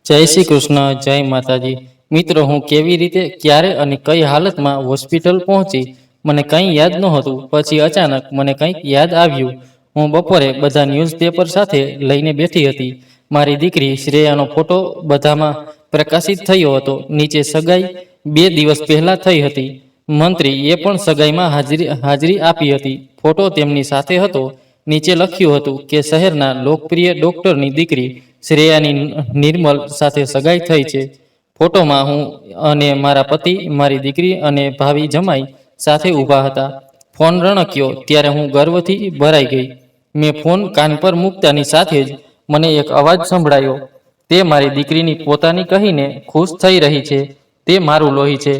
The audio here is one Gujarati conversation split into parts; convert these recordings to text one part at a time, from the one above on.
જય શ્રી કૃષ્ણ, જય માતાજી। મિત્રો, હું કેવી રીતે, ક્યારે અને કઈ હાલતમાં હોસ્પિટલ પહોંચી મને કંઈ યાદ નહોતું। પછી અચાનક મને કંઈક યાદ આવ્યું। હું બપોરે બધા ન્યૂઝપેપર સાથે લઈને બેઠી હતી। મારી દીકરી શ્રેયાનો ફોટો બધામાં પ્રકાશિત થયો હતો। નીચે સગાઈ 2 દિવસ પહેલા થઈ હતી। મંત્રી એ પણ સગાઈમાં હાજરી આપી હતી। ફોટો તેમની સાથે હતો। નીચે લખ્યું હતું કે શહેરના લોકપ્રિય ડોક્ટરની દીકરી શ્રેયાની નિર્મલ સાથે સગાઈ થઈ છે। ફોટોમાં હું અને મારા પતિ, મારી દીકરી અને ભાવિ જમાઈ સાથે ઊભા હતા। ફોન રણક્યો ત્યારે હું ગર્વથી ભરાઈ ગઈ। મેં ફોન કાન પર મૂકતાની સાથે જ મને એક અવાજ સંભળાયો। તે મારી દીકરીની પોતાની કહીને ખુશ થઈ રહી છે। તે મારું લોહી છે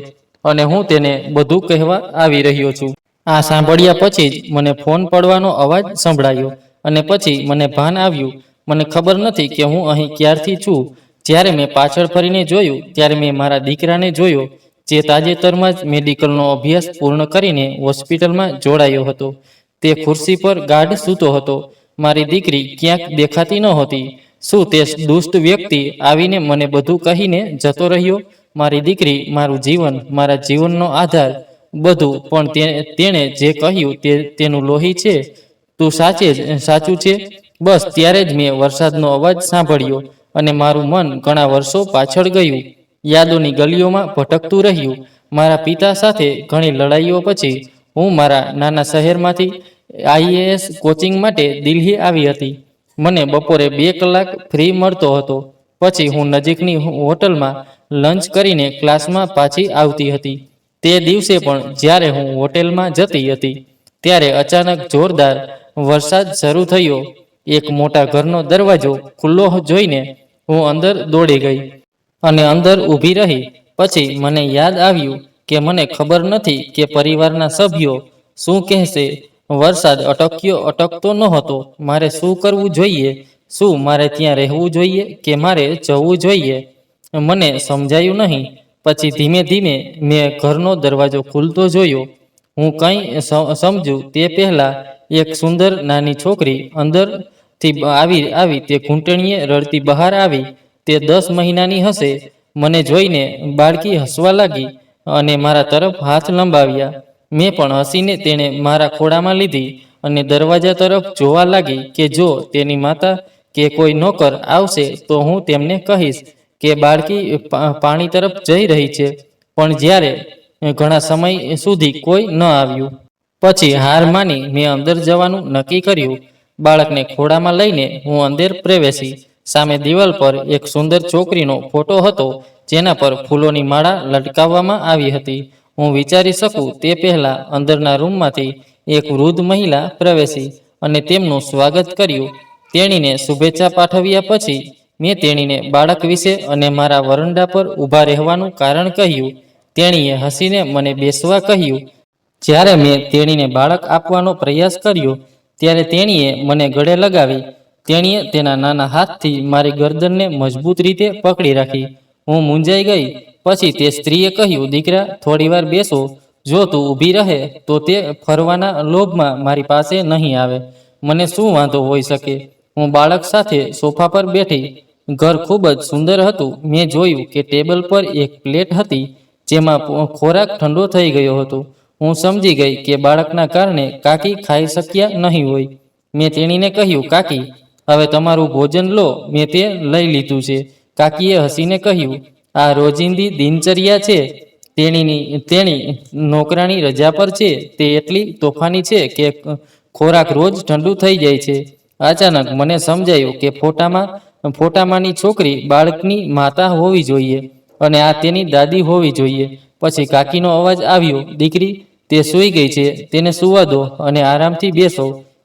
અને હું તેને બધું કહેવા આવી રહ્યો છું। આ સાંભળ્યા પછી જ મને ફોન પડવાનો અવાજ સંભળાયો અને પછી મને ભાન આવ્યું। મને ખબર નથી કે હું અહીં ક્યારથી છું। જ્યારે મેં પાછળ ફરીને જોયું ત્યારે મેં મારા દીકરાને જોયો, જે તાજેતરમાં જ મેડિકલનો અભ્યાસ પૂર્ણ કરીને હોસ્પિટલમાં જોડાયો હતો। તે ખુરશી પર ગાઢ સૂતો હતો। મારી દીકરી ક્યાંક દેખાતી નહોતી। શું તે દુષ્ટ વ્યક્તિ આવીને મને બધું કહીને જતો રહ્યો? મારી દીકરી મારું જીવન, મારા જીવનનો આધાર, બધું। પણ તેણે જે કહ્યું તે તેનું લોહી છે। તું સાચું છે। બસ ત્યારે જ મેં વરસાદનો અવાજ સાંભળ્યો અને મારું મન ઘણા વર્ષો પાછળ ગયું, યાદોની ગલીઓમાં ભટકતું રહ્યું। મારા પિતા સાથે ઘણી લડાઈઓ પછી હું મારા નાના શહેરમાંથી IAS કોચિંગ માટે દિલ્હી આવી હતી। મને બપોરે 2 કલાક ફ્રી મળતો હતો। પછી હું નજીકની હોટલમાં લંચ કરીને ક્લાસમાં પાછી આવતી હતી। તે દિવસે પણ જ્યારે હું હોટેલમાં જતી હતી ત્યારે અચાનક જોરદાર વરસાદ શરૂ થયો। એક મોટા ઘરનો દરવાજો ખુલ્લો જોઈને હું અંદર દોડી ગઈ અને અંદર ઊભી રહી। પછી મને યાદ આવ્યું કે મને ખબર નથી કે પરિવારના સભ્યો શું કહેશે। વરસાદ અટકતો નહોતો। મારે શું કરવું જોઈએ? શું મારે ત્યાં રહેવું જોઈએ કે મારે જવું જોઈએ? મને સમજાયું નહીં। પછી ધીમે ધીમે મેં ઘરનો દરવાજો ખુલતો જોયો। હું કંઈ સમજું તે પહેલાં એક સુંદર નાની છોકરી અંદરથી આવી તે ઘૂંટણીએ રડતી બહાર આવી। તે 10 મહિનાની હશે। મને જોઈને બાળકી હસવા લાગી અને મારા તરફ હાથ લંબાવ્યા। મેં પણ હસીને તેણે મારા ખોળામાં લીધી અને દરવાજા તરફ જોવા લાગી કે જો તેની માતા કે કોઈ નોકર આવશે તો હું તેમને કહીશ કે બાળકી પાણી તરફ જઈ રહી છે। પણ જ્યારે ઘણા સમય સુધી કોઈ ન આવ્યું। પછી હાર માની મેં અંદર જવાનું નક્કી કર્યું। બાળકને ખોળામાં લઈને હું અંદર પ્રવેશી। સામે દિવાલ પર એક સુંદર છોકરીનો ફોટો હતો જેના પર ફૂલોની માળા લટકાવવામાં આવી હતી। હું વિચારી શકું તે પહેલાં અંદરના રૂમમાંથી એક વૃદ્ધ મહિલા પ્રવેશી અને તેમનું સ્વાગત કર્યું। તેણીને શુભેચ્છા પાઠવ્યા પછી મેં તેણીને બાળક વિશે અને મારા વરંડા પર ઊભા રહેવાનું કારણ કહ્યું। તેણીએ હસીને મને બેસવા કહ્યું। જ્યારે મેં તેણીને બાળક આપવાનો પ્રયાસ કર્યો ત્યારે તેણીએ મને ગળે લગાવી। તેણીએ તેના નાના હાથથી મારી ગરદનને મજબૂત રીતે પકડી રાખી। હું મૂંઝાઈ ગઈ। પછી તે સ્ત્રીએ કહ્યું, દીકરા, થોડીવાર બેસો। જો તું ઊભી રહે તો તે ફરવાના લોભમાં મારી પાસે નહીં આવે। મને શું વાંધો હોઈ શકે? હું બાળક સાથે સોફા પર બેઠી। ઘર ખૂબ જ સુંદર હતું। મેં જોયું કે ટેબલ પર એક પ્લેટ હતી જેમાં ખોરાક ઠંડો થઈ ગયો હતો। હું સમજી ગઈ કે બાળકના કારણે કાકી ખાઈ શક્યા નહીં હોય। મેં તેણીને કહ્યું, કાકી, હવે તમારું ભોજન લો, મેં તે લઈ લીધું છે। કાકીએ હસીને કહ્યું, આ રોજિંદી દિનચર્યા છે। તેણી નોકરાણી રજા પર છે। તે એટલી તોફાની છે કે ખોરાક રોજ ઠંડુ થઈ જાય છે। અચાનક મને સમજાયું કે ફોટામાંની છોકરી બાળકની માતા હોવી જોઈએ અને આ તેની દાદી હોવી જોઈએ। પછી કાકીનો અવાજ આવ્યો, દીકરી, તે સૂઈ ગઈ છે, તેને સૂવા દો અને આરામથી બેસો।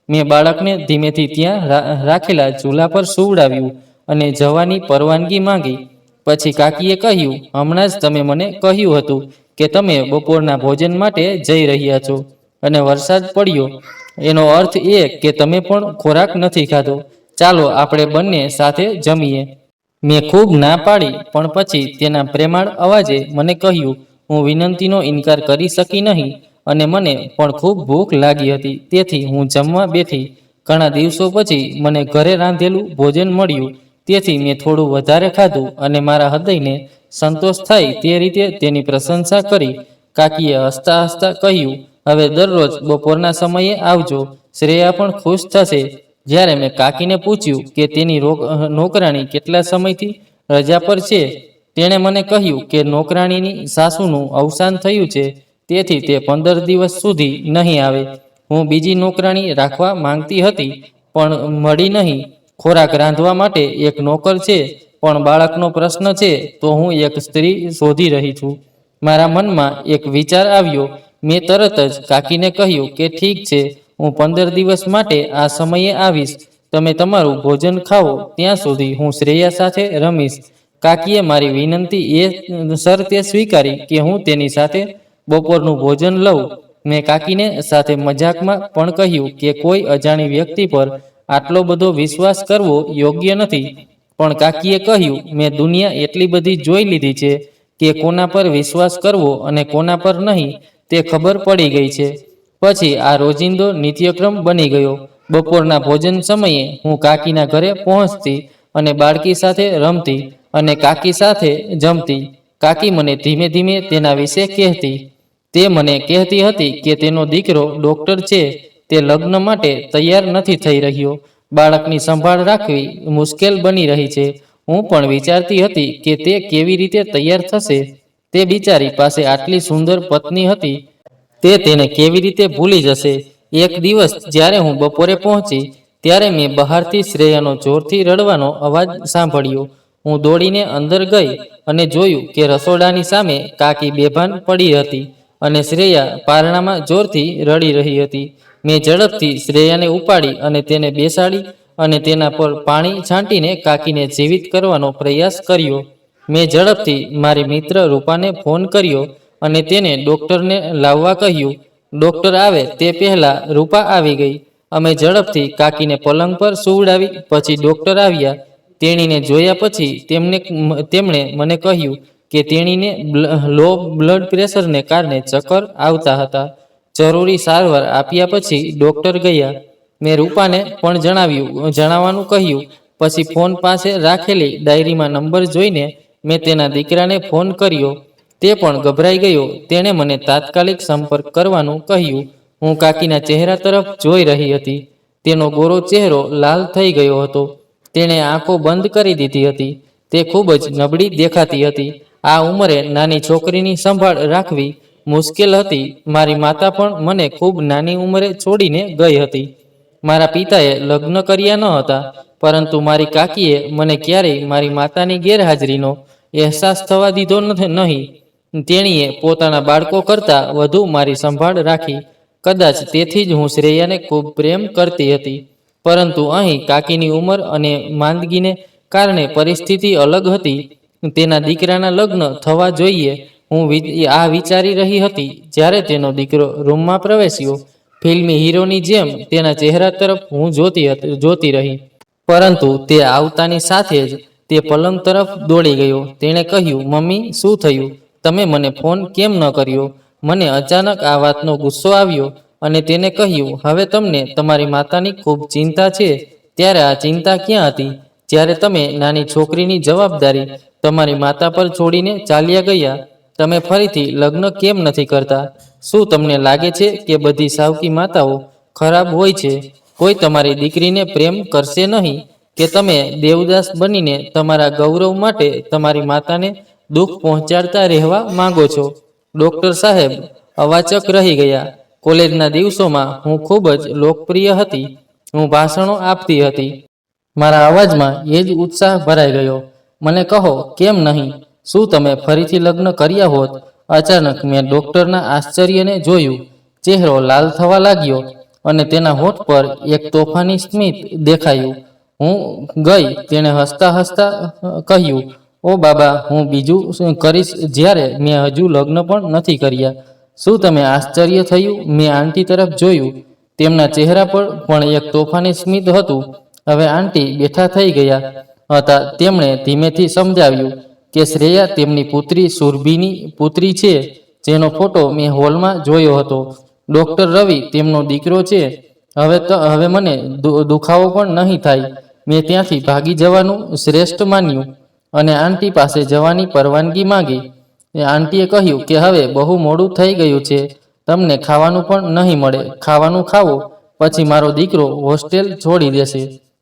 મેં બાળકને ધીમેથી ત્યાં રાખેલા ચૂલા પર સુવડાવ્યું અને જવાની પરવાનગી માંગી। પછી કાકીએ કહ્યું, હમણાં જ તમે મને કહ્યું હતું કે તમે બપોરના ભોજન માટે જઈ રહ્યા છો અને વરસાદ પડ્યો, એનો અર્થ એ કે તમે પણ ખોરાક નથી ખાધો। ચાલો આપણે બંને સાથે જમીએ। મેં ખૂબ ના પાડી, પણ પછી તેના પ્રેમાળ અવાજે મને કહ્યું। હું વિનંતીનો ઇનકાર કરી શકી નહીં અને મને પણ ખૂબ ભૂખ લાગી હતી, તેથી હું જમવા બેઠી। ઘણા દિવસો પછી મને ઘરે રાંધેલું ભોજન મળ્યું। તેથી મેં થોડું વધારે ખાધું અને મારા હૃદયને સંતોષ થાય તે રીતે તેની પ્રશંસા કરી. કાકીએ હસતા હસતા કહ્યું, હવે દરરોજ બપોરના સમયે આવજો, શ્રેયા પણ ખુશ થશે. જ્યારે મેં કાકીને પૂછ્યું કે તેની નોકરાણી કેટલા સમયથી રજા પર છે, તેણે મને કહ્યું કે નોકરાણીની સાસુનું અવસાન થયું છે, તેથી તે 15 દિવસ સુધી નહીં આવે. હું બીજી નોકરાણી રાખવા માંગતી હતી, પણ મળી નહીં. ખોરાક રાંધવા માટે એક નોકર છે, પણ બાળકનો પ્રશ્ન છે, તો હું એક સ્ત્રી શોધી રહી છું. મારા મનમાં એક વિચાર આવ્યો. મેં તરત જ કાકીને કહ્યું કે ઠીક છે, હું 15 દિવસ માટે આ સમયે આવીશ. તમે તમારું ભોજન ખાઓ, ત્યાં સુધી હું શ્રેયા સાથે રમીશ. કાકીએ મારી વિનંતી એ શરતે સ્વીકારી કે હું તેની સાથે બપોરનું ભોજન લઉં. મેં કાકીને સાથે મજાકમાં પણ કહ્યું કે કોઈ અજાણી વ્યક્તિ પર આટલો બધો વિશ્વાસ કરવો યોગ્ય નથી. પણ કાકીએ કહ્યું, મેં દુનિયા એટલી બધી જોઈ લીધી છે કે કોના પર વિશ્વાસ કરવો અને કોના પર નહીં તે ખબર પડી ગઈ છે. પછી આ રોજિંદો નિત્યક્રમ બની ગયો. બપોરના ભોજન સમયે હું કાકીના ઘરે પહોંચતી અને બાળકી સાથે રમતી અને કાકી સાથે જમતી. કાકી મને ધીમે ધીમે તેના વિશે કહેતી. તે મને કહેતી હતી કે તેનો દીકરો ડૉક્ટર છે, તે લગ્ન માટે તૈયાર નથી થઈ રહ્યો. બાળકની સંભાળ રાખવી મુશ્કેલ બની રહી છે. હું પણ વિચારતી હતી કે તે કેવી રીતે તૈયાર થશે. તે બિચારી પાસે આટલી સુંદર પત્ની હતી, તે તેને કેવી રીતે ભૂલી જશે. એક દિવસ જ્યારે હું બપોરે પહોંચી, ત્યારે મેં બહારથી શ્રેયાનો જોરથી રડવાનો અવાજ સાંભળ્યો. હું દોડીને અંદર ગઈ અને જોયું કે રસોડાની સામે કાકી બેભાન પડી હતી અને શ્રેયા પારણામાં જોરથી રડી રહી હતી. મેં ઝડપથી શ્રેયાને ઉપાડી અને તેને બેસાડી અને તેના પર પાણી છાંટીને કાકીને જીવિત કરવાનો પ્રયાસ કર્યો. મેં ઝડપથી મારી મિત્ર રૂપાને ફોન કર્યો અને તેને ડૉક્ટરને લાવવા કહ્યું. ડૉક્ટર આવે તે પહેલાં રૂપા આવી ગઈ. અમે ઝડપથી કાકીને પલંગ પર સુવડાવી. પછી ડૉક્ટર આવ્યા. તેણીને જોયા પછી તેમણે મને કહ્યું કે તેણીને લો બ્લડ પ્રેશરને કારણે ચક્કર આવતા હતા. જરૂરી સારવાર આપ્યા પછી ડૉક્ટર ગયા. મેં રૂપાને પણ જણાવવાનું કહ્યું. પછી ફોન પાસે રાખેલી ડાયરીમાં નંબર જોઈને મેં તેના દીકરાને ફોન કર્યો. તે પણ ગભરાઈ ગયો. તેણે મને તાત્કાલિક સંપર્ક કરવાનું કહ્યું. હું કાકીના ચહેરા તરફ જોઈ રહી હતી. તેનો ગોરો ચહેરો લાલ થઈ ગયો હતો. તેણે આંખો બંધ કરી દીધી હતી. તે ખૂબ જ નબળી દેખાતી હતી. આ ઉંમરે નાની છોકરીની સંભાળ રાખવી મુશ્કેલ હતી. મારી માતા પણ મને ખૂબ નાની ઉંમરે છોડીને ગઈ હતી. મારા પિતાએ લગ્ન કર્યા ન હતા, પરંતુ મારી કાકીએ મને ક્યારેય મારી માતાની ગેરહાજરીનો અહેસાસ થવા દીધો નહીં. તેણીએ પોતાના બાળકો કરતાં વધુ મારી સંભાળ રાખી. કદાચ તેથી જ હું શ્રેયાને ખૂબ પ્રેમ કરતી હતી. પરંતુ અહીં કાકીની ઉંમર અને માંદગીને કારણે પરિસ્થિતિ અલગ હતી. તેના દીકરાના લગ્ન થવા જોઈએ. હું આ વિચારી રહી હતી જ્યારે તેનો દીકરો રૂમમાં પ્રવેશ્યો. ફિલ્મી હીરોની જેમ તેના ચહેરા તરફ હું જોતી રહી. પરંતુ તે આવતાની સાથે જ તે પલંગ તરફ દોડી ગયો. તેણે કહ્યું, મમ્મી, શું થયું? તમે મને ફોન કેમ ન કર્યો? મને અચાનક આ વાતનો ગુસ્સો આવ્યો અને તેને કહ્યું, હવે તમને તમારી માતાની ખૂબ ચિંતા છે. ત્યારે આ ચિંતા ક્યાં હતી જ્યારે તમે નાની છોકરીની જવાબદારી તમારી માતા પર છોડીને ચાલ્યા ગયા? તમે ફરીથી લગ્ન કેમ નથી કરતા? શું તમને લાગે છે કે બધી સાવકી માતાઓ ખરાબ હોય છે? કોઈ તમારી દીકરીને પ્રેમ કરશે નહીં કે તમે દેવદાસ બનીને તમારા ગૌરવ માટે તમારી માતાને દુઃખ પહોંચાડતા રહેવા માંગો છો? ડૉક્ટર સાહેબ અવાચક રહી ગયા. કોલેજના દિવસોમાં હું ખૂબ જ લોકપ્રિય હતી. હું ભાષણો આપતી હતી. મારા અવાજમાં એ જ ઉત્સાહ ભરાઈ ગયો. મને કહો, કેમ નહીં? શું તમે ફરીથી લગ્ન કર્યા હોત? અચાનક મેં ડૉક્ટરના આશ્ચર્યને જોયું. ચહેરો લાલ થવા લાગ્યો અને તેના હોઠ પર એક તોફાની સ્મિત દેખાયું. હું ગઈ. તેણે હસતા હસતા કહ્યું, ઓ બાબા, હું બીજું કરીશ જ્યારે મેં હજુ લગ્ન પણ નથી કર્યા. શું તમે આશ્ચર્ય થયું? મેં આંટી તરફ જોયું. તેમના ચહેરા પર પણ એક તોફાની સ્મિત હતું. હવે આંટી બેઠા થઈ ગયા હતા. તેમણે ધીમેથી સમજાવ્યું કે શ્રેયા તેમની પુત્રી સુરભીની પુત્રી છે, જેનો ફોટો મેં હોલમાં જોયો હતો. ડૉક્ટર રવિ તેમનો દીકરો છે. હવે મને દુખાવો પણ નહીં થાય. મેં ત્યાંથી ભાગી જવાનું શ્રેષ્ઠ માન્યું અને આંટી પાસે જવાની પરવાનગી માંગી. આંટીએ કહ્યું કે હવે બહુ મોડું થઈ ગયું છે, તમને ખાવાનું પણ નહીં મળે. ખાવાનું ખાવો પછી મારો દીકરો હોસ્ટેલ છોડી દેશે.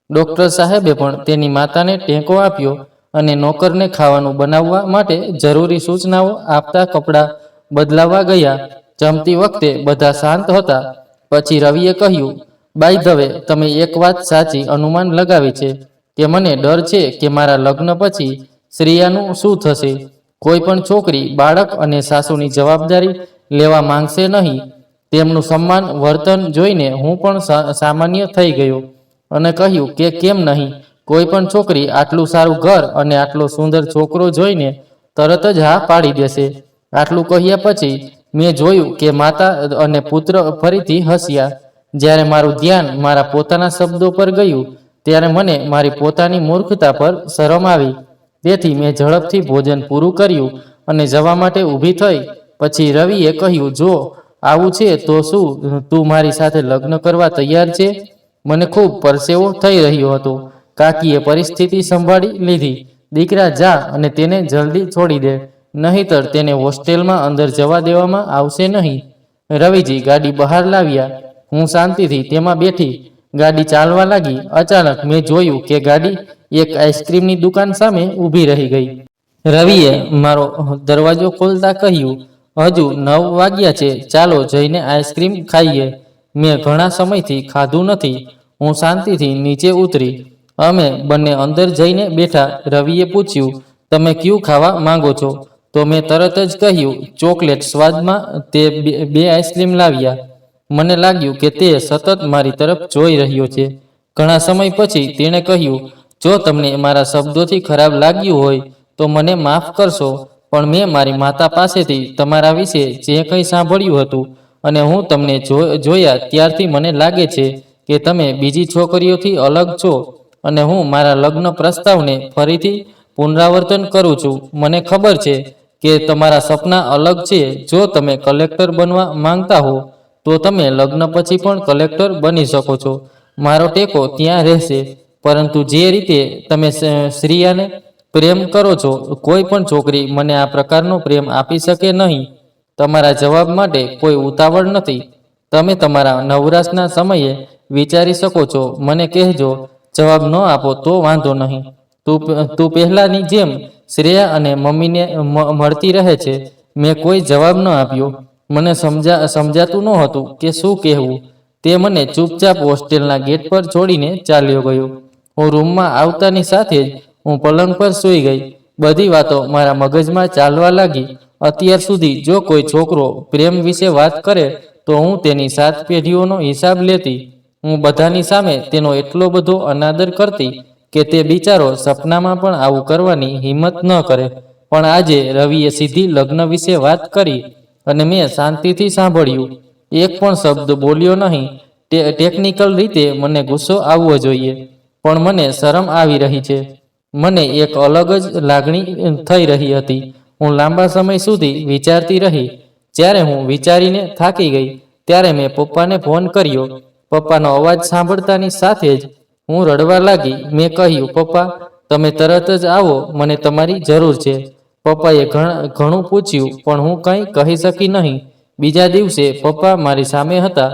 ડૉક્ટર સાહેબે પણ તેની માતાને ટેકો આપ્યો અને નોકરને ખાવાનું બનાવવા માટે જરૂરી સૂચનાઓ આપતા કપડાં બદલાવવા ગયા. જમતી વખતે બધા શાંત હતા. પછી રવિએ કહ્યું, બાય ધ વે, તમે એક વાત સાચી અનુમાન લગાવી છે કે મને ડર છે કે મારા લગ્ન પછી શ્રેયાનું શું થશે. કોઈ પણ છોકરી બાળક અને સાસુની જવાબદારી લેવા માંગશે નહીં. તેમનું સન્માન વર્તન જોઈને હું પણ સામાન્ય થઈ ગયો અને કહ્યું કે કેમ નહીં, કોઈ પણ છોકરી આટલું સારું ઘર અને આટલો સુંદર છોકરો જોઈને તરત જ હા પાડી દેશે. આટલું કહ્યા પછી મેં જોયું કે માતા અને પુત્ર ફરીથી હસ્યા. જ્યારે મારું ધ્યાન મારા પોતાના શબ્દો પર ગયું ત્યારે મને મારી પોતાની મૂર્ખતા પર શરમ આવી. તેથી મેં ઝડપથી ભોજન પૂરું કર્યું અને જવા માટે ઊભી થઈ. પછી રવિએ કહ્યું, જો આવું છે તો શું તું મારી સાથે લગ્ન કરવા તૈયાર છે? મને ખૂબ પરસેવો થઈ રહ્યો હતો. કાકીએ પરિસ્થિતિ સંભાળી લીધી. દીકરા જા અને તેને જલ્દી છોડી દે, નહીંતર તેને હોસ્ટેલમાં અંદર જવા દેવામાં આવશે નહીં. રવિજી ગાડી બહાર લાવ્યા. હું શાંતિથી તેમાં બેઠી. ગાડી ચાલવા લાગી. અચાનક મેં જોયું કે ગાડી એક આઈસ્ક્રીમની દુકાન સામે ઊભી રહી ગઈ. રવિએ મારો દરવાજો ખોલતા કહ્યું, હજુ 9 વાગ્યા છે, ચાલો જઈને આઈસ્ક્રીમ ખાઈએ. મેં ઘણા સમયથી ખાધું નથી. હું શાંતિથી નીચે ઉતરી. અમે બંને અંદર જઈને બેઠા. રવિએ પૂછ્યું, તમે ક્યું ખાવા માંગો છો? તો મેં તરત જ કહ્યું, ચોકલેટ સ્વાદમાં તે 2 આઈસ્ક્રીમ લાવ્યા. મને લાગ્યું કે તે સતત મારી તરફ જોઈ રહ્યો છે. ઘણા સમય પછી તેણે કહ્યું, જો તમને મારા શબ્દોથી ખરાબ લાગ્યું હોય તો મને માફ કરશો, પણ મેં મારી માતા પાસેથી તમારા વિશે જે કંઈ સાંભળ્યું હતું અને હું તમને જોયા ત્યારથી મને લાગે છે કે તમે બીજી છોકરીઓથી અલગ છો અને હું મારા લગ્ન પ્રસ્તાવને ફરીથી પુનરાવર્તન કરું છું. મને ખબર છે કે તમારા સપના અલગ છે. જો તમે કલેક્ટર બનવા માંગતા હો તો તમે લગ્ન પછી પણ કલેક્ટર બની શકો છો. મારો ટેકો ત્યાં રહેશે. પરંતુ જે રીતે તમે શ્રેયાને પ્રેમ કરો છો, કોઈ પણ છોકરી મને આ પ્રકારનો પ્રેમ આપી શકે નહીં. તમારા જવાબ માટે કોઈ ઉતાવળ નથી. તમે તમારા નવરાશના સમયે વિચારી શકો છો. મને કહેજો. જવાબ ન આપો તો વાંધો નહીં. તું પહેલાંની જેમ શ્રેયા અને મમ્મીને મળતી રહે છે. મેં કોઈ જવાબ ન આપ્યો. મને સમજાતું નહોતું કે શું કહેવું. તે મને ચૂપચાપ હોસ્ટેલના ગેટ પર છોડીને ચાલ્યો ગયો. હું રૂમમાં આવતાની સાથે જ હું પલંગ પર સૂઈ ગઈ. બધી વાતો મારા મગજમાં ચાલવા લાગી. અત્યાર સુધી જો કોઈ છોકરો પ્રેમ વિશે વાત કરે તો હું તેની 7 પેઢીઓનો હિસાબ લેતી. હું બધાની સામે તેનો એટલો બધો અનાદર કરતી કે તે બિચારો સપનામાં પણ આવું કરવાની હિંમત ન કરે. પણ આજે રવિએ સીધી લગ્ન વિશે વાત કરી અને મેં શાંતિથી સાંભળ્યું. એક પણ શબ્દ બોલ્યો નહીં. ટેકનિકલ રીતે મને ગુસ્સો આવવો જોઈએ, પણ મને શરમ આવી રહી છે. મને એક અલગ જ લાગણી થઈ રહી હતી. હું લાંબા સમય સુધી વિચારતી રહી. જ્યારે હું વિચારીને થાકી ગઈ ત્યારે મેં પપ્પાને ફોન કર્યો. પપ્પાનો અવાજ સાંભળતાની સાથે જ હું રડવા લાગી. મેં કહ્યું, પપ્પા, તમે તરત જ આવો, મને તમારી જરૂર છે. પપ્પાએ ઘણું પૂછ્યું પણ હું કંઈ કહી શકી નહીં. બીજા દિવસે પપ્પા મારી સામે હતા.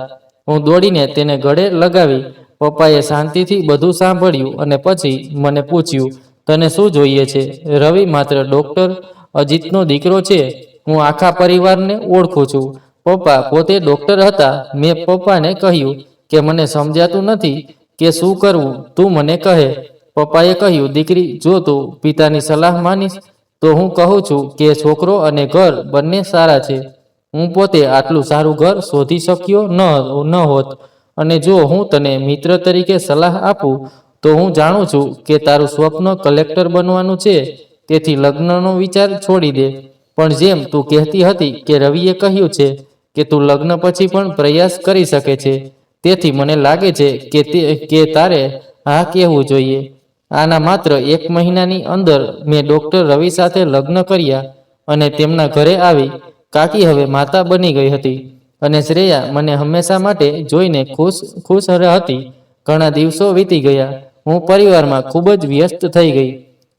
હું દોડીને તેને ગળે લગાવી. પપ્પાએ શાંતિથી બધું સાંભળ્યું અને પછી મને પૂછ્યું, તને શું જોઈએ છે? રવિ માત્ર ડૉક્ટર અજીતનો દીકરો છે. હું આખા પરિવારને ઓળખું છું. પપ્પા પોતે ડૉક્ટર હતા. મેં પપ્પાને કહ્યું કે મને સમજાતું નથી કે શું કરવું, તું મને કહે. પપ્પાએ કહ્યું, દીકરી, જો તું પિતાની સલાહ માનીશ તો હું કહું છું કે છોકરો અને ઘર બંને સારા છે. હું પોતે આટલું સારું ઘર શોધી શક્યો ન હોત. અને જો હું તને મિત્ર તરીકે સલાહ આપું તો હું જાણું છું કે તારું સ્વપ્ન કલેક્ટર બનવાનું છે, તેથી લગ્નનો વિચાર છોડી દે. પણ જેમ તું કહેતી હતી કે રવિએ કહ્યું છે કે તું લગ્ન પછી પણ પ્રયાસ કરી શકે છે, તેથી મને લાગે છે કે તારે હા કહેવું જોઈએ. આના માત્ર 1 મહિનાની અંદર મેં ડૉક્ટર રવિ સાથે લગ્ન કર્યા અને તેમના ઘરે આવી. કાકી હવે માતા બની ગઈ હતી અને શ્રેયા મને હંમેશા માટે જોઈને ખુશ હતી. ઘણા દિવસો વીતી ગયા. હું પરિવારમાં ખૂબ જ વ્યસ્ત થઈ ગઈ.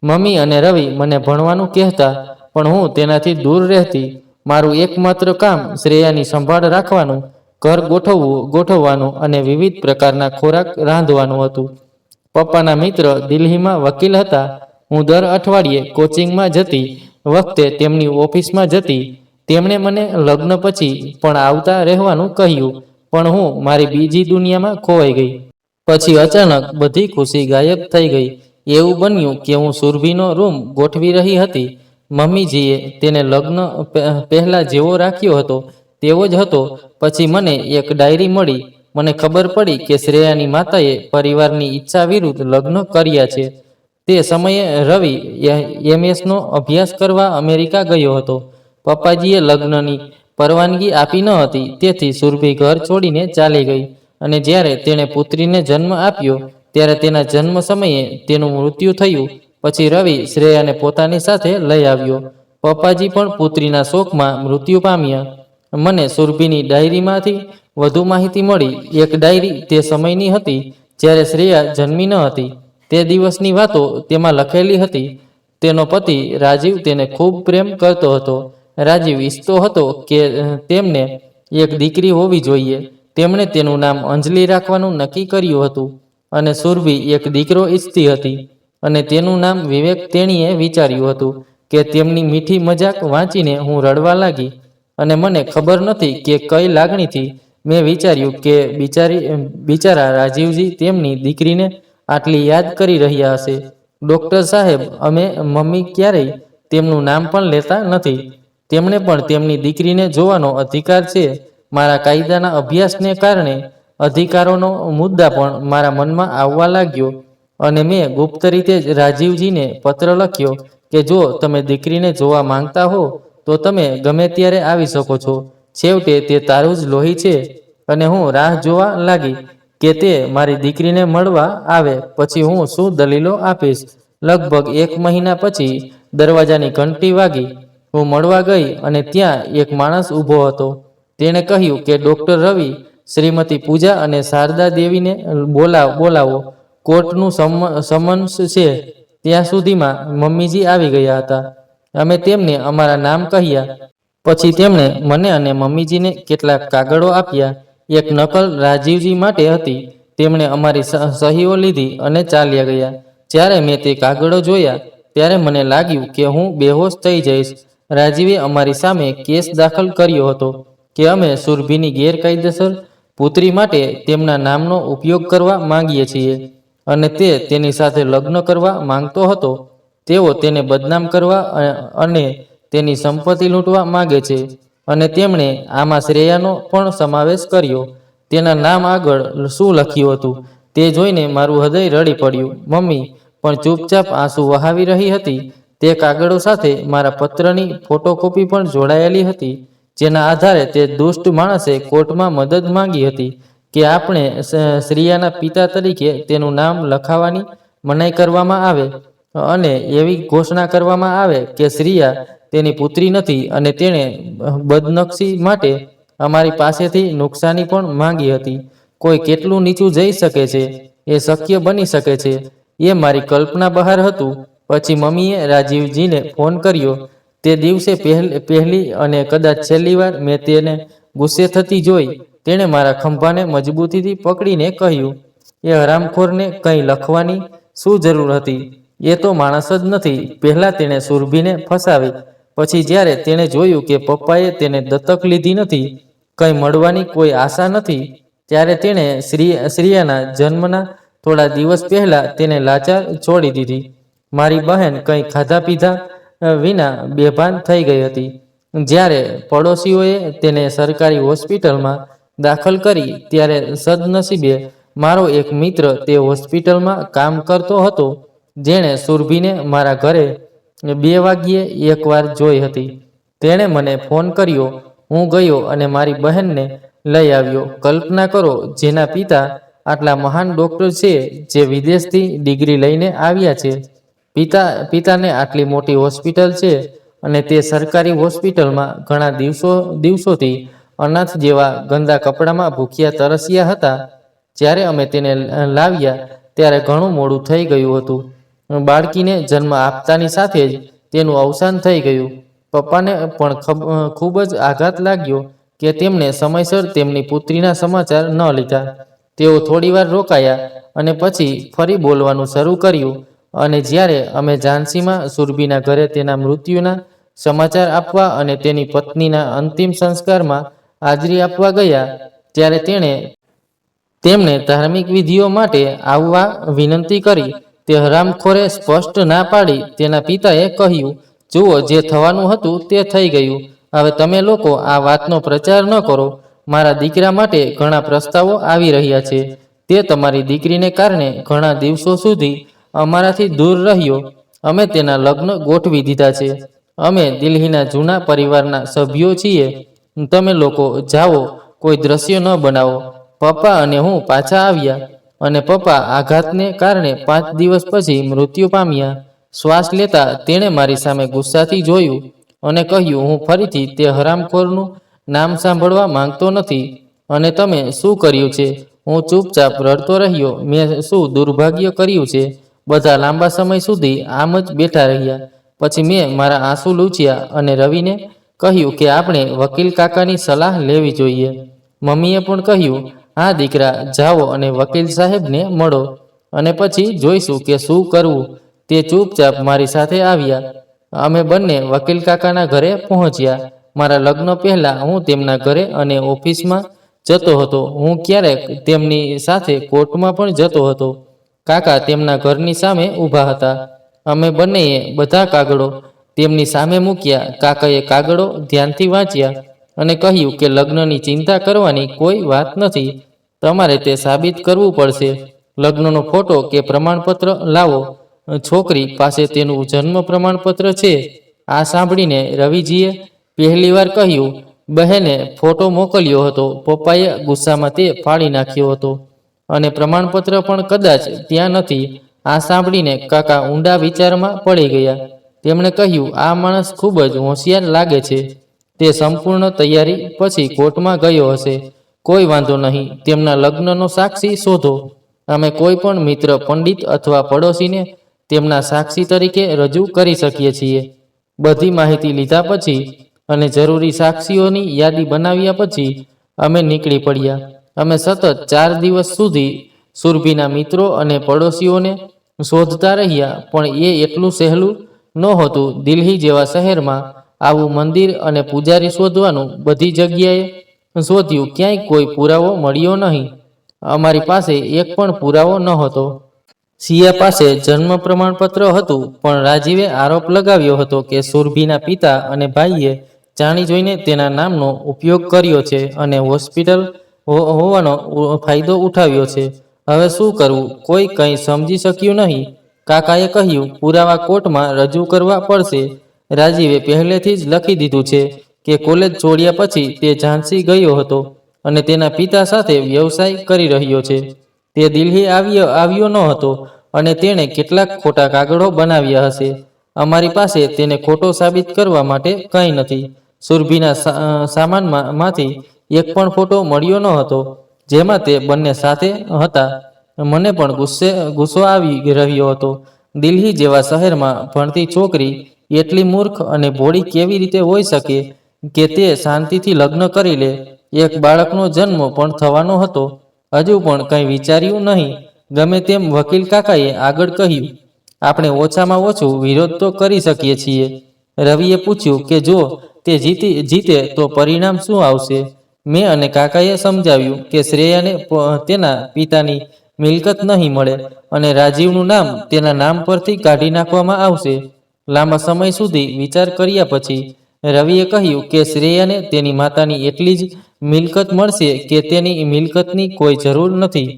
મમ્મી અને રવિ મને ભણવાનું કહેતા, પણ હું તેનાથી દૂર રહેતી. મારું એકમાત્ર કામ શ્રેયાની સંભાળ રાખવાનું, ઘર ગોઠવવાનું અને વિવિધ પ્રકારના ખોરાક રાંધવાનું હતું. પપ્પાના મિત્ર દિલ્હીમાં વકીલ હતા. હું દર અઠવાડિયે કોચિંગમાં જતી વખતે તેમની ઓફિસમાં જતી. તેમણે મને લગ્ન પછી પણ આવતા રહેવાનું કહ્યું, પણ હું મારી બીજી દુનિયામાં ખોવાઈ ગઈ. પછી અચાનક બધી ખુશી ગાયબ થઈ ગઈ. એવું બન્યું કે હું સુરભીનો રૂમ ગોઠવી રહી હતી. મમ્મીજીએ તેને લગ્ન પહેલા જેવો રાખ્યો હતો તેવો જ હતો. પછી મને એક ડાયરી મળી. મને ખબર પડી કે શ્રેયાની માતાએ પરિવારની ઈચ્છા વિરુદ્ધ લગ્ન કર્યા છે. તે સમયે રવિ MS નો અભ્યાસ કરવા અમેરિકા ગયો હતો. પપ્પાજીએ લગ્નની પરવાનગી આપી ન હતી, તેથી સુરભી ઘર છોડીને ચાલી ગઈ. અને જ્યારે તેણે પુત્રીને જન્મ આપ્યો ત્યારે તેના જન્મ સમયે તેનું મૃત્યુ થયું. પછી રવિ શ્રેયાને પોતાની સાથે લઈ આવ્યો. પપ્પાજી પણ પુત્રીના શોકમાં મૃત્યુ પામ્યા. મને સુરભીની ડાયરીમાંથી વધુ માહિતી મળી. એક ડાયરી તે સમયની હતી જ્યારે શ્રેયા જન્મી ન હતી. તે દિવસની વાતો તેમાં લખેલી હતી. તેનો પતિ રાજીવ તેને ખૂબ પ્રેમ કરતો હતો. રાજીવ ઈચ્છતો હતો કે તેમને એક દીકરી હોવી જોઈએ. તેમણે તેનું નામ અંજલિ રાખવાનું નક્કી કર્યું હતું. અને સુરભી એક દીકરો ઈચ્છતી હતી અને તેનું નામ વિવેક. તેણીએ વિચાર્યું હતું કે તેમની મીઠી મજાક વાંચીને હું રડવા લાગી. અને મને ખબર નથી કે કઈ લાગણીથી મેં વિચાર્યું કે બિચારા રાજીવજી તેમની દીકરીને આટલી યાદ કરી રહ્યા હશે. ડૉક્ટર સાહેબ, અમે મમ્મી ક્યારેય તેમનું નામ પણ લેતા નથી. તેમણે પણ તેમની દીકરીને જોવાનો અધિકાર છે. મારા કાયદાના અભ્યાસને કારણે અધિકારોનો મુદ્દા પણ મારા મનમાં આવવા લાગ્યો. અને મેં ગુપ્ત રીતે જ રાજીવજીને પત્ર લખ્યો કે જો તમે દીકરીને જોવા માંગતા હો તો તમે ગમે ત્યારે આવી શકો છો. છેવટે તે તારું જ લોહી છે. અને હું રાહ જોવા લાગી કે તે મારી દીકરીને મળવા આવે. પછી હું શું દલીલો આપીશ. લગભગ 1 મહિના પછી દરવાજાની ઘંટી વાગી. હું મળવા ગઈ અને ત્યાં એક માણસ ઊભો હતો. તેણે કહ્યું કે ડૉક્ટર રવિ, શ્રીમતી પૂજા અને શારદા દેવીને બોલાવો. કોર્ટનું સમન્સ છે. ત્યાં સુધીમાં મમ્મીજી આવી ગયા હતા. અમે તેમને અમારા નામ કહ્યા. પછી તેમણે મને અને મમ્મીજીને કેટલાક કાગળો આપ્યા. એક નકલ રાજીવજી માટે હતી. તેમણે અમારી સહીઓ લીધી અને ચાલ્યા ગયા. જ્યારે મેં તે કાગળો જોયા ત્યારે મને લાગ્યું કે હું બેહોશ થઈ જઈશ. રાજીવે અમારી સામે કેસ દાખલ કર્યો હતો કે અમે સુરભીની ગેરકાયદેસર પુત્રી માટે તેમના નામનો ઉપયોગ કરવા માંગીએ છીએ અને તે તેની સાથે લગ્ન કરવા માંગતો હતો. તેઓ તેને બદનામ કરવા અને તેની સંપત્તિ લૂંટવા માંગે છે. અને તેમણે આમાં શ્રેયાનો પણ સમાવેશ કર્યો. તેના નામ આગળ શું લખ્યું હતું તે જોઈને મારું હૃદય રડી પડ્યું. મમ્મી પણ ચૂપચાપ આંસુ વહાવી રહી હતી. તે કાગળો સાથે મારા પત્રની ફોટોકોપી પણ જોડાયેલી હતી, જેના આધારે તે દુષ્ટ માણસે કોર્ટમાં મદદ માંગી હતી કે આપણે શ્રેયાના પિતા તરીકે તેનું નામ લખાવવાની મનાઈ કરવામાં આવે અને એવી ઘોષણા કરવામાં આવે કે શ્રેયા તેની પુત્રી નથી અને તેણે બદનક્ષી માટે અમારી પાસેથી નુકસાની પણ માંગી હતી. કોઈ કેટલું નીચું જઈ શકે છે? એ શક્ય બની શકે છે. એ મારી કલ્પના બહાર હતું. પછી મમ્મીએ રાજીવજીને ફોન કર્યો. તે દિવસે પહેલી અને કદાચ છેલ્લી વાર મેં તેને ગુસ્સે થતી જોઈ. તેણે મારા ખંભાને મજબૂતીથી પકડીને કહ્યું, એ હરામખોરને કંઈ લખવાની શું જરૂર હતી? એ તો માણસ જ નથી. પહેલાં તેણે સુરભીને ફસાવી. પછી જ્યારે તેણે જોયું કે પપ્પાએ તેને દત્તક લીધી નથી, કંઈ મળવાની કોઈ આશા નથી, ત્યારે તેણે શ્રેયાના જન્મના થોડા દિવસ પહેલાં તેને લાચાર છોડી દીધી. મારી બહેન કંઈ ખાધા પીધા વિના બેભાન થઈ ગઈ હતી. જ્યારે પડોશીઓએ તેને સરકારી હોસ્પિટલમાં દાખલ કરી ત્યારે સદનસીબે મારો એક મિત્ર તે હોસ્પિટલમાં કામ કરતો હતો, જેણે સુરભીને મારા ઘરે 2 વાગ્યે એકવાર જોઈ હતી. તેણે મને ફોન કર્યો. હું ગયો અને મારી બહેનને લઈ આવ્યો. કલ્પના કરો, જેના પિતા આટલા મહાન ડૉક્ટર છે, જે વિદેશથી ડિગ્રી લઈને આવ્યા છે. પિતાને આટલી મોટી હોસ્પિટલ છે અને તે સરકારી હોસ્પિટલમાં ઘણા દિવસોથી અનાથ જેવા ગંદા કપડામાં ભૂખ્યા તરસ્યા હતા. જ્યારે અમે તેને લાવ્યા ત્યારે ઘણું મોડું થઈ ગયું હતું. બાળકીને જન્મ આપતાની સાથે જ તેનું અવસાન થઈ ગયું. પપ્પાને પણ ખૂબ જ આઘાત લાગ્યો કે તેમણે સમયસર તેમની પુત્રીના સમાચાર ન લીધા. તેઓ થોડીવાર રોકાયા અને પછી ફરી બોલવાનું શરૂ કર્યું. અને જ્યારે અમે ઝાંસીમાં સુરભીના ઘરે તેના મૃત્યુના સમાચાર આપવા અને તેની પત્નીના અંતિમ સંસ્કારમાં હાજરી આપવા ગયા, ત્યારે તેમણે ધાર્મિક વિધિઓ માટે આવવા વિનંતી કરી. તે હરામખોરે સ્પષ્ટ ના પાડી. તેના પિતાએ કહ્યું, જુઓ, જે થવાનું હતું તે થઈ ગયું. હવે તમે લોકો આ વાતનો પ્રચાર ન કરો. મારા દીકરા માટે ઘણા પ્રસ્તાવો આવી રહ્યા છે. તે તમારી દીકરીને કારણે ઘણા દિવસો સુધી અમારાથી દૂર રહ્યો. અમે તેના લગ્ન ગોઠવી દીધા છે. અમે દિલ્હીના જૂના પરિવારના સભ્યો છીએ. તમે લોકો જાઓ, કોઈ દ્રશ્ય ન બનાવો. પપ્પા અને હું પાછા આવ્યા અને પપ્પા આઘાતને કારણે 5 દિવસ પછી મૃત્યુ પામ્યા. શ્વાસ લેતા તેણે મારી સામે ગુસ્સાથી જોયું અને કહ્યું, હું ફરીથી તે હરામખોરનું નામ સાંભળવા માંગતો નથી. અને તમે શું કર્યું છે? હું ચૂપચાપ રડતો રહ્યો. મેં શું દુર્ભાગ્ય કર્યું છે? બધા લાંબા સમય સુધી આમ જ બેઠા રહ્યા. પછી મેં મારા આંસુ લૂછ્યા અને રવિને કહ્યું કે આપણે વકીલ કાકાની સલાહ લેવી જોઈએ. મમ્મીએ પણ કહ્યું, હા દીકરા, જાઓ અને વકીલ સાહેબને મળો અને પછી જોઈશું કે શું કરવું. તે ચૂપચાપ મારી સાથે આવ્યા. અમે બંને વકીલ કાકાના ઘરે પહોંચ્યા. મારા લગ્ન પહેલાં હું તેમના ઘરે અને ઓફિસમાં જતો હતો. હું ક્યારેક તેમની સાથે કોર્ટમાં પણ જતો હતો. કાકા તેમના ઘરની સામે ઊભા હતા. અમે બંનેએ બધા કાગળો તેમની સામે મૂક્યા. કાકાએ કાગળો ધ્યાનથી વાંચ્યા અને કહ્યું કે લગ્નની ચિંતા કરવાની કોઈ વાત નથી. તમારે તે સાબિત કરવું પડશે. લગ્નનો ફોટો કે પ્રમાણપત્ર લાવો. છોકરી પાસે તેનું જન્મ પ્રમાણપત્ર છે. આ સાંભળીને રવિજીએ પહેલીવાર કહ્યું, બહેને ફોટો મોકલ્યો હતો. પપ્પાએ ગુસ્સામાં તે ફાડી નાખ્યો હતો અને પ્રમાણપત્ર પણ કદાચ ત્યાં નથી. આ સાંભળીને કાકા ઊંડા વિચારમાં પડી ગયા. તેમણે કહ્યું, આ માણસ ખૂબ જ હોશિયાર લાગે છે. તે સંપૂર્ણ તૈયારી પછી કોર્ટમાં ગયો હશે. કોઈ વાંધો નહીં, તેમના લગ્નનો સાક્ષી શોધો. અમે કોઈ પણ મિત્ર, પંડિત અથવા પડોશીને તેમના સાક્ષી તરીકે રજૂ કરી શકીએ છીએ. બધી માહિતી લીધા પછી અને જરૂરી સાક્ષીઓની યાદી બનાવ્યા પછી અમે નીકળી પડ્યા. અમે સતત 4 દિવસ સુધી સુરભીના મિત્રો અને પડોશીઓને શોધતા રહ્યા. પણ એ એટલું સહેલું નહોતું. દિલ્હી જેવા શહેરમાં આવું મંદિર અને પૂજારી શોધવાનું. બધી જગ્યાએ શોધ્યું, ક્યાંય કોઈ પુરાવો મળ્યો નહીં. અમારી પાસે એક પણ પુરાવો નહોતો. સિયા પાસે જન્મ પ્રમાણપત્ર હતું, પણ રાજીવે આરોપ લગાવ્યો હતો કે સુરભીના પિતા અને ભાઈએ જાણી જોઈને તેના નામનો ઉપયોગ કર્યો છે અને હોસ્પિટલ હોવાનો ફાયદો ઉઠાવ્યો છે. હવે શું કરવું? કોઈ કંઈ સમજી શક્યું નહીં. કાકાએ કહ્યું, પુરાવા કોર્ટમાં રજૂ કરવા પડશે. રાજીવે પહેલેથી જ લખી દીધું છે કે કોલેજ છોડ્યા પછી તે ઝાંસી ગયો હતો અને તેના પિતા સાથે વ્યવસાય કરી રહ્યો છે. તે દિલ્હી આવ્યો ન હતો અને તેણે કેટલાક ખોટા કાગળો બનાવ્યા હશે. અમારી પાસે તેને ખોટો સાબિત કરવા માટે કંઈ નથી. સુરભીના સામાનમાંથી એક પણ ફોટો મળ્યો ન હતો જેમાં તે બંને સાથે હતા. મને પણ ગુસ્સો આવી રહ્યો હતો. દિલ્હી જેવા શહેરમાં ભણતી છોકરી એટલી મૂર્ખ અને ભોળી કેવી રીતે હોઈ શકે કે તે શાંતિથી લગ્ન કરી લે? એક બાળકનો જન્મ પણ થવાનો હતો. હજુ પણ કંઈ વિચાર્યું નહીં. ગમે તેમ, વકીલ કાકાએ આગળ કહ્યું, આપણે ઓછામાં ઓછું વિરોધ તો કરી શકીએ છીએ. રવિએ પૂછ્યું કે જો તે જીતે તો પરિણામ શું આવશે? મેં અને કાકાએ સમજાવ્યું કે શ્રેયાને તેના પિતાની મિલકત નહીં મળે અને રાજીવનું નામ તેના નામ પરથી કાઢી નાખવામાં આવશે. લાંબા સમય સુધી વિચાર કર્યા પછી રવિએ કહ્યું કે શ્રેયાને તેની માતાની એટલી જ મિલકત મળશે કે તેની મિલકતની કોઈ જરૂર નથી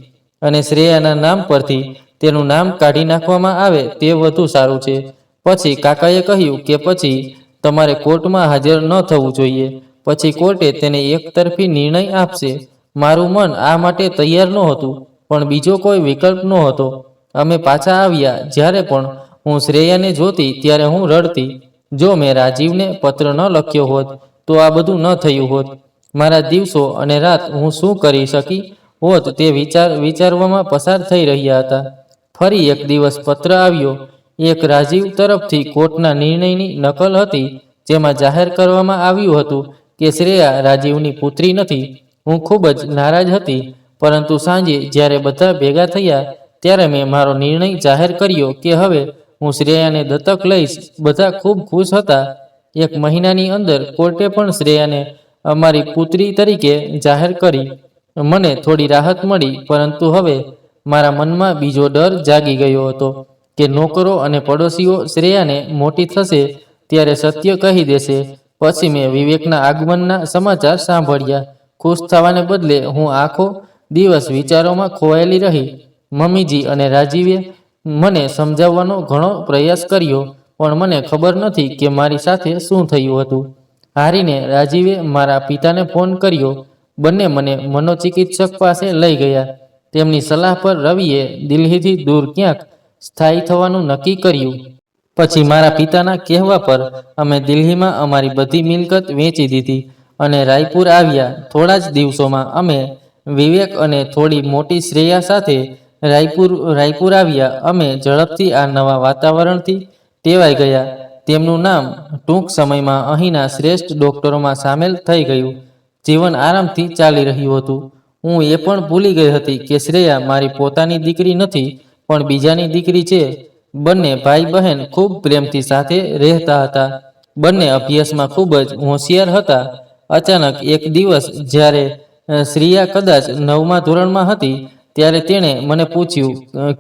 અને શ્રેયાના નામ પરથી તેનું નામ કાઢી નાખવામાં આવે તે વધુ સારું છે. પછી કાકાએ કહ્યું કે પછી તમારે કોર્ટમાં હાજર ન થવું જોઈએ. પછી કોર્ટે તેને એકતરફી નિર્ણય આપશે. મારું મન આ માટે તૈયાર નહોતું, પણ બીજો કોઈ વિકલ્પ નહોતો. અમે પાછા આવ્યા. જ્યારે પણ હું શ્રેયાને જોતી ત્યારે હું રડતી. જો મેં રાજીવને પત્ર ન લખ્યો હોત તો આ બધું ન થયું હોત. મારા દિવસો અને રાત હું શું કરી શકી હોત તે વિચારવામાં પસાર થઈ રહ્યા હતા. ફરી એક દિવસ પત્ર આવ્યો. એક રાજીવ તરફથી કોર્ટના નિર્ણયની નકલ હતી, જેમાં જાહેર કરવામાં આવ્યું હતું કે શ્રેયા રાજીવની પુત્રી નથી. હું ખૂબ જ નારાજ હતી, પરંતુ સાંજે જ્યારે બધા ભેગા થયા ત્યારે મેં મારો નિર્ણય જાહેર કર્યો કે હવે હું શ્રેયાને દત્તક લઈશ. બધા ખૂબ ખુશ હતા. એક મહિનાની અંદર કોર્ટે પણ શ્રેયાને અમારી પુત્રી તરીકે જાહેર કરી. મને થોડી રાહત મળી, પરંતુ હવે મારા મનમાં બીજો ડર જાગી ગયો હતો કે નોકરો અને પડોશીઓ શ્રેયાને મોટી થશે ત્યારે સત્ય કહી દેશે. પછી મેં વિવેકના આગમનના સમાચાર સાંભળ્યા. ખુશ થવાને બદલે હું આખો દિવસ વિચારોમાં ખોવાયેલી રહી. મમ્મીજી અને રાજીવે મને સમજાવવાનો ઘણો પ્રયાસ કર્યો, પણ મને ખબર નથી કે મારી સાથે શું થયું હતું. હારીને રાજીવે મારા પિતાને ફોન કર્યો. બંને મને મનોચિકિત્સક પાસે લઈ ગયા. તેમની સલાહ પર રવિએ દિલ્હીથી દૂર ક્યાંક સ્થાયી થવાનું નક્કી કર્યું. પછી મારા પિતાના કહેવા પર અમે દિલ્હીમાં અમારી બધી મિલકત વેચી દીધી અને રાયપુર આવ્યા. થોડા જ દિવસોમાં અમે વિવેક અને થોડી મોટી શ્રેયા સાથે રાયપુર આવ્યા. અમે ઝડપથી આ નવા વાતાવરણથી ટેવાઈ ગયા. તેમનું નામ ટૂંક સમયમાં અહીંના શ્રેષ્ઠ ડોક્ટરોમાં સામેલ થઈ ગયું. જીવન આરામથી ચાલી રહ્યું હતું. હું એ પણ ભૂલી ગઈ હતી કે શ્રેયા મારી પોતાની દીકરી નથી, પણ બીજાની દીકરી છે. બંને ભાઈ બહેન ખૂબ પ્રેમથી સાથે રહેતા હતા. બંને અભ્યાસમાં ખૂબ જ હોશિયાર હતા. અચાનક એક દિવસ જ્યારે શ્રેયા કદાચ 9મા ધોરણમાં હતી ત્યારે તેણે મને પૂછ્યું,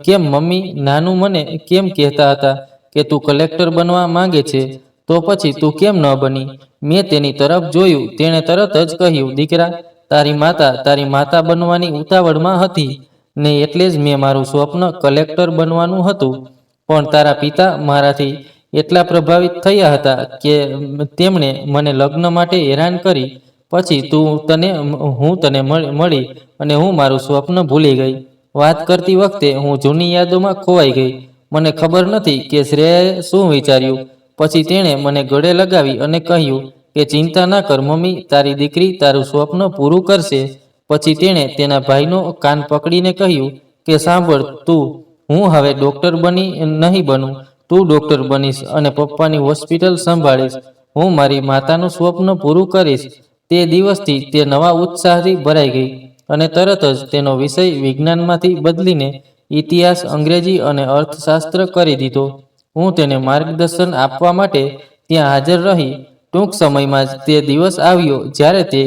કેમ મમ્મી, નાનું મને કેમ કહેતા હતા કે તું કલેક્ટર બનવા માંગે છે, તો પછી તું કેમ ન બની? મેં તેની તરફ જોયું. તેણે તરત જ કહ્યું, દીકરા, તારી માતા બનવાની ઉતાવળમાં હતી ને એટલે જ મેં મારું સ્વપ્ન કલેક્ટર બનવાનું હતું. પણ તારા પિતા મારાથી એટલા પ્રભાવિત થયા હતા કે તેમણે મને લગ્ન માટે હેરાન કરી. પછી હું તને મળી અને હું મારું સ્વપ્ન ભૂલી ગઈ. વાત કરતી વખતે હું જૂની યાદોમાં ખોવાઈ ગઈ. મને ખબર નથી કે શ્રેયાએ શું વિચાર્યું. પછી તેણે મને ગળે લગાવી અને કહ્યું કે ચિંતા ના કર મમ્મી, તારી દીકરી તારું સ્વપ્ન પૂરું કરશે. પછી તેણે તેના ભાઈનો કાન પકડીને કહ્યું કે સાંભળ, હું હવે ડોક્ટર નહીં બનું, તું ડોક્ટર બનીશ અને પપ્પાની હોસ્પિટલ સંભાળીશ. હું મારી માતાનું સ્વપ્ન પૂરું કરીશ. તે દિવસથી તે નવા ઉત્સાહથી ભરાઈ ગઈ અને તરત જ તેનો વિષય વિજ્ઞાનમાંથી બદલીને ઇતિહાસ, અંગ્રેજી અને અર્થશાસ્ત્ર કરી દીધો. હું તેને માર્ગદર્શન આપવા માટે ત્યાં હાજર રહી. ટૂંક સમયમાં જ તે દિવસ આવ્યો જ્યારે તે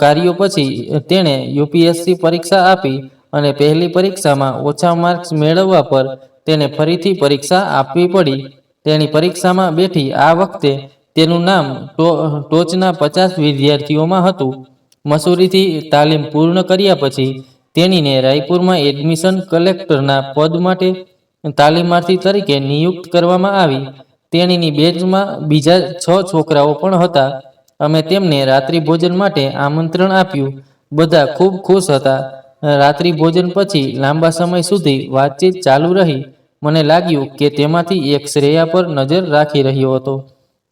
કાર્યો પછી તેણે યુપીએસસી પરીક્ષા આપી અને પહેલી પરીક્ષામાં ઓછા માર્ક્સ મેળવવા પર તેને ફરીથી પરીક્ષા આપવી પડી. તેની પરીક્ષામાં બેઠી આ વખતે તેનું નામ ટોચના 50 વિદ્યાર્થીઓમાં હતું. મસૂરીથી તાલીમ પૂર્ણ કર્યા પછી તેણીને રાયપુરમાં એડમિશન કલેક્ટરના પદ માટે તાલીમાર્થી તરીકે નિયુક્ત કરવામાં આવી. તેણીની બેચમાં બીજા 6 છોકરાઓ પણ હતા. અમે તેમને રાત્રિ ભોજન માટે આમંત્રણ આપ્યું. બધા ખૂબ ખુશ હતા. રાત્રિ ભોજન પછી લાંબા સમય સુધી વાતચીત ચાલુ રહી. મને લાગ્યું કે તેમાંથી એક શ્રેયા પર નજર રાખી રહ્યો હતો.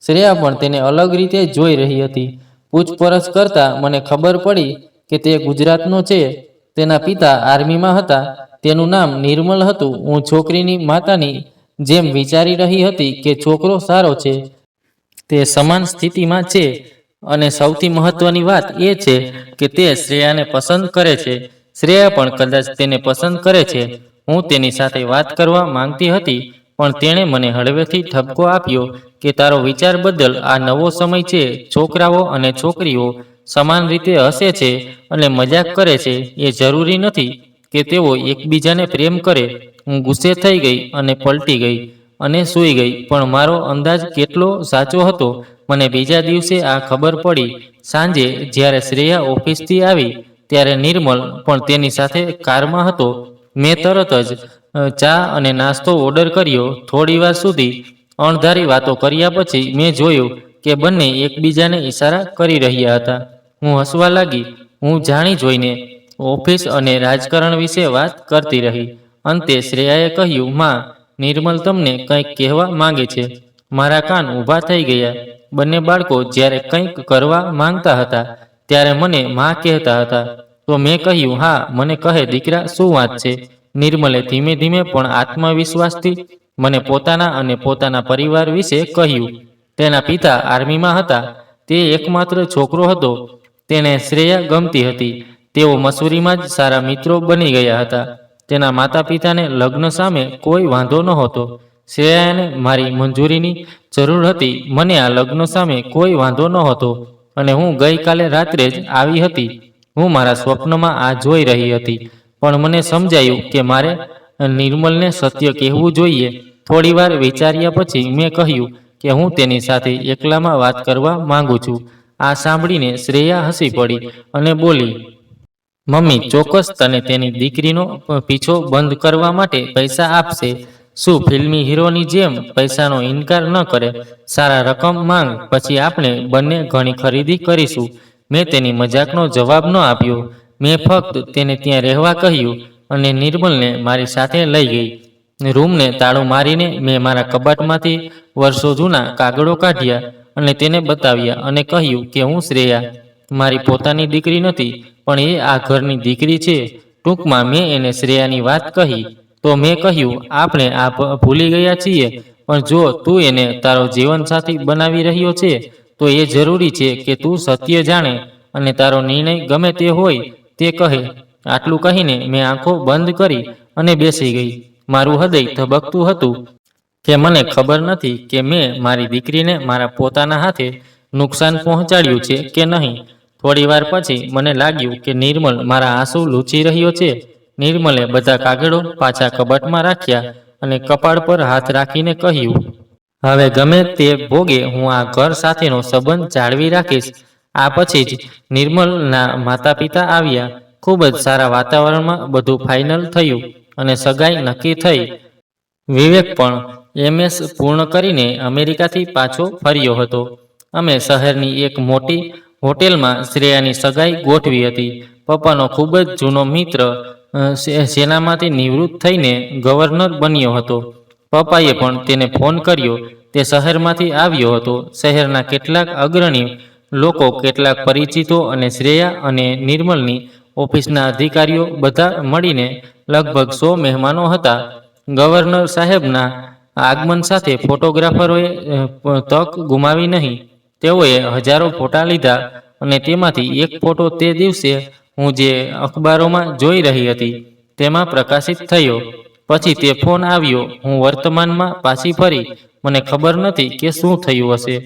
શ્રેયા પણ તેને અલગ રીતે જોઈ રહી હતી. પૂછપરછ કરતા મને ખબર પડી કે તે ગુજરાતનો છે. તેના પિતા આર્મીમાં હતા. તેનું નામ નિર્મલ હતું. હું છોકરીની માતાની જેમ વિચારી રહી હતી કે છોકરો સારો છે, તે સમાન સ્થિતિમાં છે અને સૌથી મહત્વની વાત એ છે કે તે શ્રેયાને પસંદ કરે છે. શ્રેયા પણ કદાચ તેને પસંદ કરે છે. હું તેની સાથે વાત કરવા માંગતી હતી, પણ તેણે મને હળવેથી ઠપકો આપ્યો કે તારો વિચાર બદલ. આ નવો સમય છે. છોકરાઓ અને છોકરીઓ સમાન રીતે હસે છે અને મજાક કરે છે. એ જરૂરી નથી કે તેઓ એકબીજાને પ્રેમ કરે. હું ગુસ્સે થઈ ગઈ અને પલટી ગઈ અને સૂઈ ગઈ. પણ મારો અંદાજ કેટલો સાચો હતો મને બીજા દિવસે આ ખબર પડી. સાંજે જ્યારે શ્રેયા ઓફિસથી આવી ત્યારે નિર્મલ પણ તેની સાથે કારમાં હતો. મેં તરત જ ચા અને નાસ્તો ઓર્ડર કર્યો. થોડીવાર સુધી અણધારી વાતો કર્યા પછી મેં જોયું કે બંને એકબીજાને ઈશારા કરી રહ્યા હતા. હું હસવા લાગી. હું જાણી જોઈને ઓફિસ અને રાજકારણ વિશે વાત કરતી રહી. અંતે શ્રેયાએ કહ્યું, માં, નિર્મલ તમને કંઈક કહેવા માંગે છે. મારા કાન ઊભા થઈ ગયા. બંને બાળકો જ્યારે કંઈક કરવા માંગતા હતા ત્યારે મને માં કહેતા હતા. તો મેં કહ્યું, હા, મને કહે દીકરા, શું વાત છે? નિર્મલે ધીમે ધીમે પણ આત્મવિશ્વાસથી મને પોતાના અને પોતાના પરિવાર વિશે કહ્યું. તેના પિતા આર્મીમાં હતા. તે એકમાત્ર છોકરો હતો. તેને શ્રેયા ગમતી હતી. તેઓ મસૂરીમાં જ સારા મિત્રો બની ગયા હતા. તેના માતા પિતાને લગ્ન સામે કોઈ વાંધો નહોતો. શ્રેયાને મારી મંજૂરીની જરૂર હતી. મને આ લગ્ન સામે કોઈ વાંધો નહોતો અને હું ગઈકાલે રાત્રે જ આવી હતી. હું મારા સ્વપ્નમાં આ જોઈ રહી હતી, પણ મને સમજાયું કે મારે નિર્મલને સત્ય કહેવું જોઈએ. થોડીવાર વિચાર્યા પછી મેં કહ્યું કે હું તેની સાથે એકલામાં વાત કરવા માંગુ છું. આ સાંભળીને શ્રેયા હસી પડી અને બોલી, મમ્મી ચોક્કસ તને તેની દીકરીનો પીછો બંધ કરવા માટે પૈસા આપશે. શું ફિલ્મી હીરોની જેમ પૈસાનો ઇનકાર ન કરે. સારા રકમ માંગ, પછી આપણે બંને ઘણી ખરીદી કરીશું. મેં તેની મજાકનો જવાબ ન આપ્યો. મેં ફક્ત તેને ત્યાં રહેવા કહ્યું અને નિર્મલને મારી સાથે લઈ ગઈ. રૂમને તાળું મારીને મેં મારા કબાટમાંથી વર્ષો જૂના કાગળો કાઢ્યા અને તેને બતાવ્યા અને કહ્યું કે હું શ્રેયા મારી પોતાની દીકરી નથી, પણ એ આ ઘરની દીકરી છે. ટૂંકમાં મેં એને શ્રેયાની વાત કહી. તો મેં કહ્યું, આપણે આ ભૂલી ગયા છીએ, પણ જો તું એને તારો જીવનસાથી બનાવી રહ્યો છે તો એ જરૂરી છે કે તું સત્ય જાણે અને તારો નિર્ણય ગમે તે હોય તે કહે. આટલું કહીને મેં આંખો બંધ કરી અને બેસી ગઈ. મારું હૃદય ધબકતું હતું કે મને ખબર નથી કે મેં મારી દીકરીને મારા પોતાના હાથે નુકસાન પહોંચાડ્યું છે કે નહીં. થોડીવાર પછી મને લાગ્યું કે નિર્મલ મારા આંસુ લૂછી રહ્યો છે. નિર્મલે બધા કાગળો પાછા કબાટમાં રાખ્યા અને કપાળ પર હાથ રાખીને કહ્યું, હવે ગમે તે ભોગે હું આ ઘર સાથેનો સંબંધ જાળવી રાખીશ. આ પછી જ નિર્મલના માતા પિતા આવ્યા. ખૂબ જ સારા વાતાવરણમાં બધું ફાઇનલ થયું અને સગાઈ નક્કી થઈ. વિવેક પણ MS પૂર્ણ કરીને અમેરિકાથી પાછો ફર્યો હતો. અમે શહેરની એક મોટી હોટેલમાં શ્રેયાની સગાઈ ગોઠવી હતી. પપ્પાનો ખૂબ જ જૂનો મિત્ર સેનામાંથી નિવૃત્ત થઈને ગવર્નર બન્યો હતો. પપ્પાએ પણ તેને ફોન કર્યો. તે શહેરમાંથી આવ્યો હતો. શહેરના કેટલાક અગ્રણી લોકો, કેટલાક પરિચિતો અને શ્રેયા અને નિર્મલની ઓફિસના અધિકારીઓ બધા મળીને લગભગ 100 મહેમાનો હતા. ગવર્નર સાહેબના આગમન સાથે ફોટોગ્રાફરોએ તક ગુમાવી નહીં. તેઓએ હજારો ફોટા લીધા અને તેમાંથી એક ફોટો તે દિવસે હું જે અખબારોમાં જોઈ રહી હતી તેમાં પ્રકાશિત થયો. પછી તે ફોન આવ્યો. હું વર્તમાનમાં પાછી ફરી. મને ખબર નથી કે શું થયું હશે.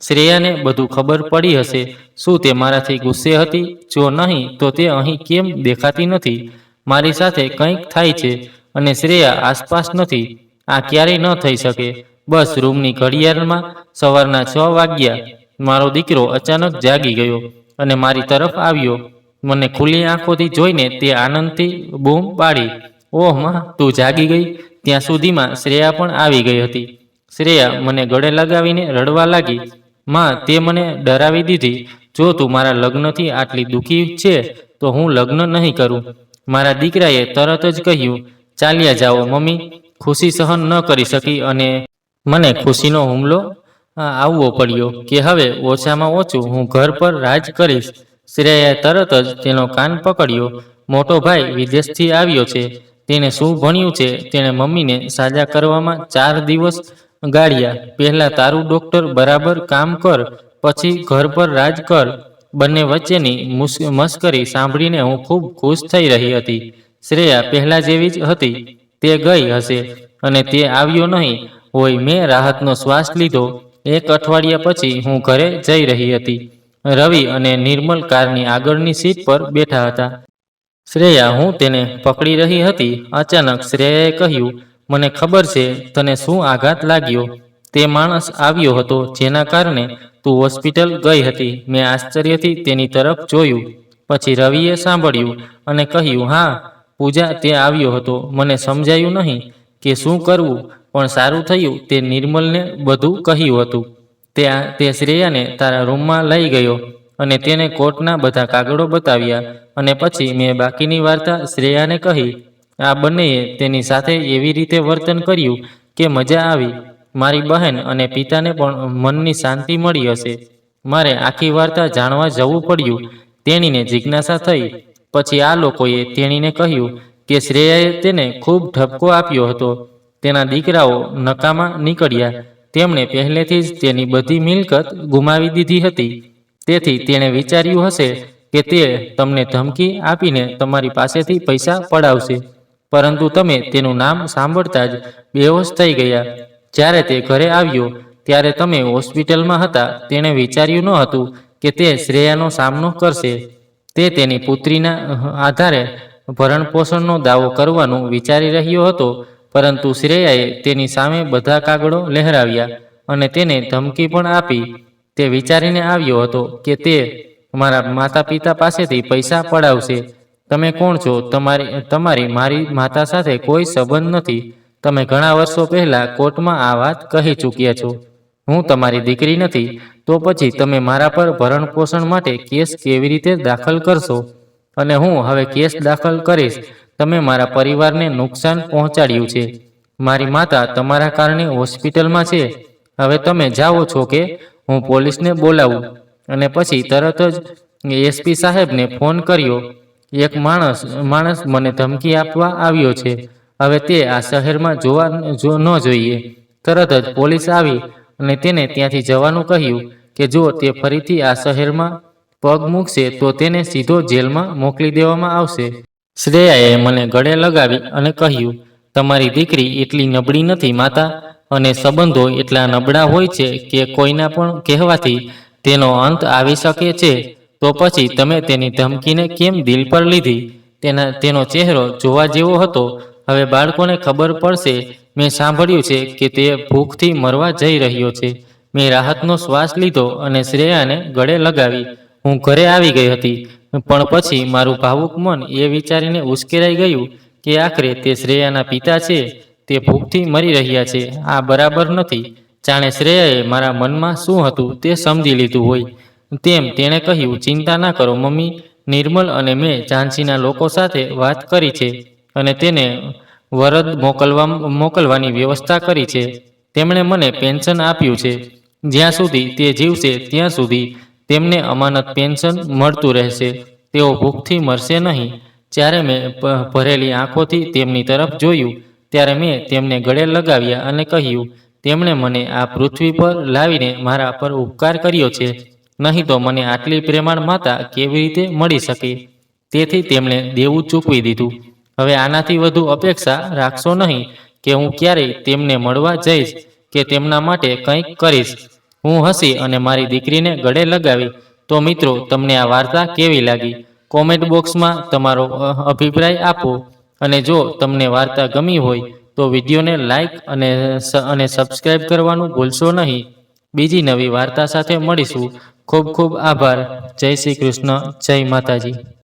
શ્રેયાને બધું ખબર પડી હશે. શું તે મારાથી ગુસ્સે હતી? જો નહીં તો તે અહીં કેમ દેખાતી નથી? મારી સાથે કંઈક થાય છે અને શ્રેયા આસપાસ નથી. આ ક્યારેય ન થઈ શકે. બસ રૂમની ઘડિયાળમાં સવારના 6 વાગ્યા. મારો દીકરો અચાનક જાગી ગયો અને મારી તરફ આવ્યો. મને ખુલ્લી આંખોથી જોઈને તે આનંદથી બૂમ પાડી, ઓહ માં, તું જાગી ગઈ. ત્યાં સુધીમાં શ્રેયા પણ આવી ગઈ હતી. શ્રેયા મને ગળે લગાવીને રડવા લાગી. માં, તે મને ડરાવી દીધી. જો તું મારા લગ્નથી આટલી દુઃખી છે તો હું લગ્ન નહીં કરું. મારા દીકરાએ તરત જ કહ્યું, ચાલ્યા જાઓ મમ્મી. ખુશી સહન ન કરી શકી અને મને ખુશીનો હુમલો આવવો પડ્યો કે હવે ઓછામાં ઓછું હું ઘર પર રાજ કરીશ. શ્રેયાએ તરત જ તેનો કાન પકડ્યો. મોટો ભાઈ વિદેશથી આવ્યો છે. તેને શું ભણ્યું છે? તેણે મમ્મીને સાજા કરવામાં 4 દિવસ ગાળ્યા. પહેલા તારું ડોક્ટર બરાબર કામ કર, પછી ઘર પર રાજ કર. બંને વચ્ચેની મશ્કરી સાંભળીને હું ખૂબ ખુશ થઈ રહી હતી. શ્રેયા પહેલા જેવી જ હતી. તે ગઈ હશે અને તે આવ્યો નહીં હોય. મેં રાહતનો શ્વાસ લીધો. 1 અઠવાડિયા પછી હું ઘરે જઈ રહી હતી. રવિ અને નિર્મલ કારની આગળની સીટ પર બેઠા હતા. શ્રેયા, હું તેને પકડી રહી હતી. અચાનક શ્રેયાએ કહ્યું, મને ખબર છે તને શું આઘાત લાગ્યો. તે માણસ આવ્યો હતો જેના કારણે તું હોસ્પિટલ ગઈ હતી. મેં આશ્ચર્યથી તેની તરફ જોયું. પછી રવિએ સાંભળ્યું અને કહ્યું, હા પૂજા, તે આવ્યો હતો. મને સમજાયું નહીં કે શું કરવું, પણ સારું થયું તે નિર્મલને બધું કહ્યું હતું. તે શ્રેયાને તારા રૂમમાં લઈ ગયો અને તેને કોર્ટના બધા કાગળો બતાવ્યા અને પછી મેં બાકીની વાર્તા શ્રેયાને કહી. આ બંનેએ તેની સાથે એવી રીતે વર્તન કર્યું કે મજા આવી. મારી બહેન અને પિતાને પણ મનની શાંતિ મળી હશે. મારે આખી વાર્તા જાણવા જવું પડ્યું. તેણીને જિજ્ઞાસા થઈ. પછી આ લોકોએ તેણીને કહ્યું કે શ્રેયાએ તેને ખૂબ ઠપકો આપ્યો હતો. તેના દીકરાઓ નકામા નીકળ્યા. તેમણે પહેલેથી જ તેની બધી મિલકત ગુમાવી દીધી હતી. તેથી તેણે વિચાર્યું હશે કે તે તમને ધમકી આપીને તમારી પાસેથી પૈસા પડાવશે. પરંતુ તમે તેનું નામ સાંભળતા જ બેહોશ થઈ ગયા. જ્યારે તે ઘરે આવ્યો ત્યારે તમે હોસ્પિટલમાં હતા. તેણે વિચાર્યું ન હતું કે તે શ્રેયાનો સામનો કરશે. તે તેની પુત્રીના આધારે ભરણપોષણનો દાવો કરવાનું વિચારી રહ્યો હતો, પરંતુ શ્રેયાએ તેની સામે બધા કાગળો લહેરાવ્યા અને તેને ધમકી પણ આપી. તે વિચારીને આવ્યો હતો કે તે મારા માતા પિતા પાસેથી પૈસા પડાવશે. તમે કોણ છો? તમારી મારી માતા સાથે કોઈ સંબંધ નથી. તમે ઘણા વર્ષો પહેલા કોર્ટમાં આ વાત કહી ચૂક્યા છો. હું તમારી દીકરી નથી. તો પછી તમે મારા પર ભરણપોષણ માટે કેસ કેવી રીતે દાખલ કરશો? અને હું હવે કેસ દાખલ કરીશ. તમે મારા પરિવારને નુકસાન પહોંચાડ્યું છે. મારી માતા તમારા કારણે હોસ્પિટલમાં છે. હવે તમે જાઓ છો કે હું પોલીસને બોલાવું? અને પછી તરત જ એસપી સાહેબને ફોન કર્યો. એક માણસ મને ધમકી આપવા આવ્યો છે. હવે તે આ શહેરમાં જોવા ન જોઈએ. તરત જ પોલીસ આવી અને તેને ત્યાંથી જવાનું કહ્યું કે જો તે ફરીથી આ શહેરમાં પગ મૂકશે તો તેને સીધો જેલમાં મોકલી દેવામાં આવશે. શ્રેયાએ મને ગળે લગાવી અને કહ્યું, તમારી દીકરી એટલી નબળી નથી માતા, અને સંબંધો એટલા નબળા હોય છે કે કોઈના પણ કહેવાથી તેનો અંત આવી શકે છે. તો પછી તમે તેની ધમકીને કેમ દિલ પર લીધી? તેનો ચહેરો જોવા જેવો હતો. હવે બાળકોને ખબર પડશે. મેં સાંભળ્યું છે કે તે ભૂખથી મરવા જઈ રહ્યો છે. મેં રાહતનો શ્વાસ લીધો અને શ્રેયાને ગળે લગાવી. હું ઘરે આવી ગઈ હતી, પણ પછી મારું ભાવુક મન એ વિચારીને ઉશ્કેરાઈ ગયું કે આખરે તે શ્રેયાના પિતા છે. તે ભૂખથી મરી રહ્યા છે. આ બરાબર નથી. જાણે શ્રેયાએ મારા મનમાં શું હતું તે સમજી લીધું હોય તેમ તેણે કહ્યું, ચિંતા ના કરો મમ્મી. નિર્મલ અને મેં ઝાંસીના લોકો સાથે વાત કરી છે અને તેને વરદ મોકલવાની વ્યવસ્થા કરી છે. તેમણે મને પેન્શન આપ્યું છે. જ્યાં સુધી તે જીવશે ત્યાં સુધી તેમને અમાનત પેન્શન મળતું રહેશે. તેઓ ભૂખથી મરશે નહીં. જ્યારે મેં ભરેલી આંખોથી તેમની તરફ જોયું ત્યારે મેં તેમને ગળે લગાવ્યા અને કહ્યું, તેમણે મને આ પૃથ્વી પર લાવીને મારા પર ઉપકાર કર્યો છે. નહીં તો મને આટલી પ્રેમાળ માતા કેવી રીતે મળી શકે? તેથી તેમણે દેવું ચૂકવી દીધું. હવે આનાથી વધુ અપેક્ષા રાખશો નહીં કે હું ક્યારેય તેમને મળવા જઈશ કે તેમના માટે કંઈક કરીશ. હું હસી અને મારી દીકરીને ગળે લગાવી. તો મિત્રો, તમને આ વાર્તા કેવી લાગી? કોમેન્ટ બોક્સમાં તમારો અભિપ્રાય આપો. અને જો તમને વાર્તા ગમી હોય તો વિડીયોને લાઈક અને સબસ્ક્રાઈબ કરવાનું ભૂલશો નહીં. બીજી નવી વાર્તા સાથે મળીશું. ખૂબ ખૂબ આભાર. જય શ્રી કૃષ્ણ. જય માતાજી.